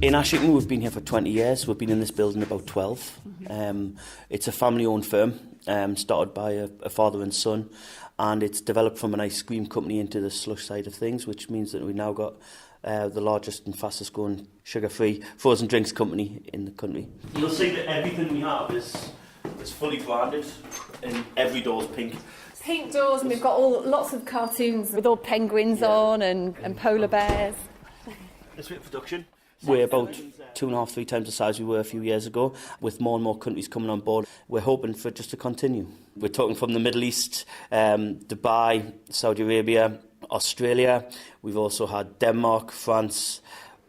In Ashington, we've been here for 20 years. We've been in this building about 12. It's a family-owned firm, started by a father and son, and it's developed from an ice cream company into the slush side of things, which means that we've now got the largest and fastest growing sugar-free frozen drinks company in the country. You'll see that everything we have is fully branded, and every door's pink. Pink doors, and we've got lots of cartoons with all penguins on and polar bears. This bit of production. We're about 2.5, 3 times the size we were a few years ago. With more and more countries coming on board, we're hoping for it just to continue. We're talking from the Middle East, Dubai, Saudi Arabia, Australia. We've also had Denmark, France.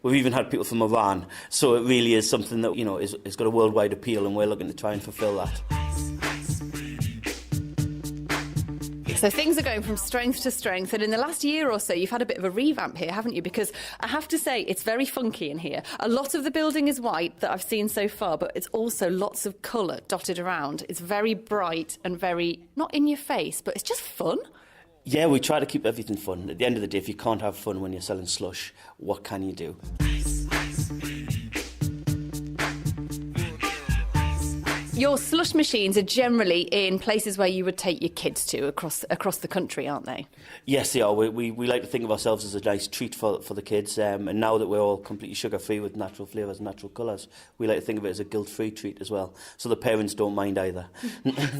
We've even had people from Iran. So it really is something that, is got a worldwide appeal, and we're looking to try and fulfil that. So things are going from strength to strength, and in the last year or so you've had a bit of a revamp here, haven't you? Because I have to say it's very funky in here. A lot of the building is white that I've seen so far, but it's also lots of colour dotted around. It's very bright and very, not in your face, but it's just fun. Yeah, we try to keep everything fun. At the end of the day, if you can't have fun when you're selling slush, what can you do? Your slush machines are generally in places where you would take your kids to across the country, aren't they? Yes, they are. We like to think of ourselves as a nice treat for the kids. And now that we're all completely sugar-free with natural flavours and natural colours, we like to think of it as a guilt-free treat as well. So the parents don't mind either.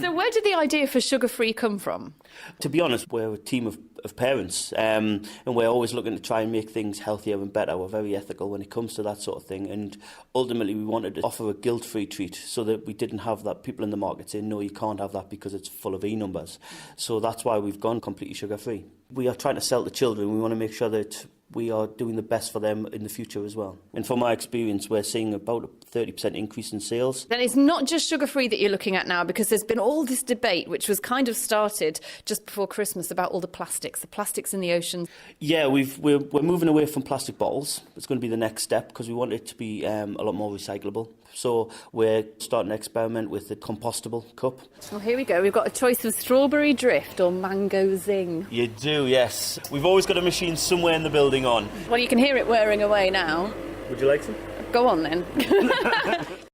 So where did the idea for sugar-free come from? To be honest, we're a team of parents, and we're always looking to try and make things healthier and better. We're very ethical when it comes to that sort of thing, and ultimately we wanted to offer a guilt-free treat so that we didn't have that people in the market saying, no, you can't have that because it's full of E numbers. So that's why we've gone completely sugar-free. We are trying to sell to children. We want to make sure that we are doing the best for them in the future as well. And from my experience, we're seeing about a 30% increase in sales. Then it's not just sugar-free that you're looking at now, because there's been all this debate, which was kind of started just before Christmas, about all the plastics in the ocean. Yeah, we're moving away from plastic bottles. It's going to be the next step because we want it to be a lot more recyclable. So we're starting to experiment with the compostable cup. Well, here we go. We've got a choice of strawberry drift or mango zing. You do, yes. We've always got a machine somewhere in the building on. Well, you can hear it whirring away now. Would you like some? Go on then.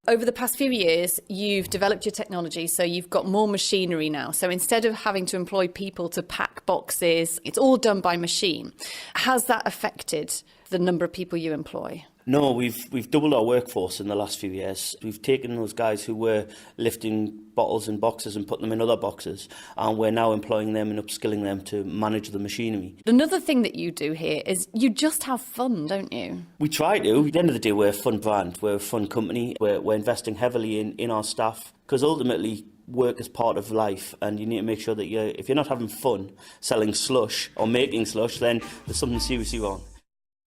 Over the past few years, you've developed your technology, so you've got more machinery now. So instead of having to employ people to pack boxes, it's all done by machine. Has that affected the number of people you employ? No, we've doubled our workforce in the last few years. We've taken those guys who were lifting bottles and boxes and putting them in other boxes, and we're now employing them and upskilling them to manage the machinery. Another thing that you do here is you just have fun, don't you? We try to. At the end of the day, we're a fun brand. We're a fun company. We're investing heavily in our staff, because ultimately work is part of life, and you need to make sure that if you're not having fun selling slush or making slush, then there's something seriously wrong.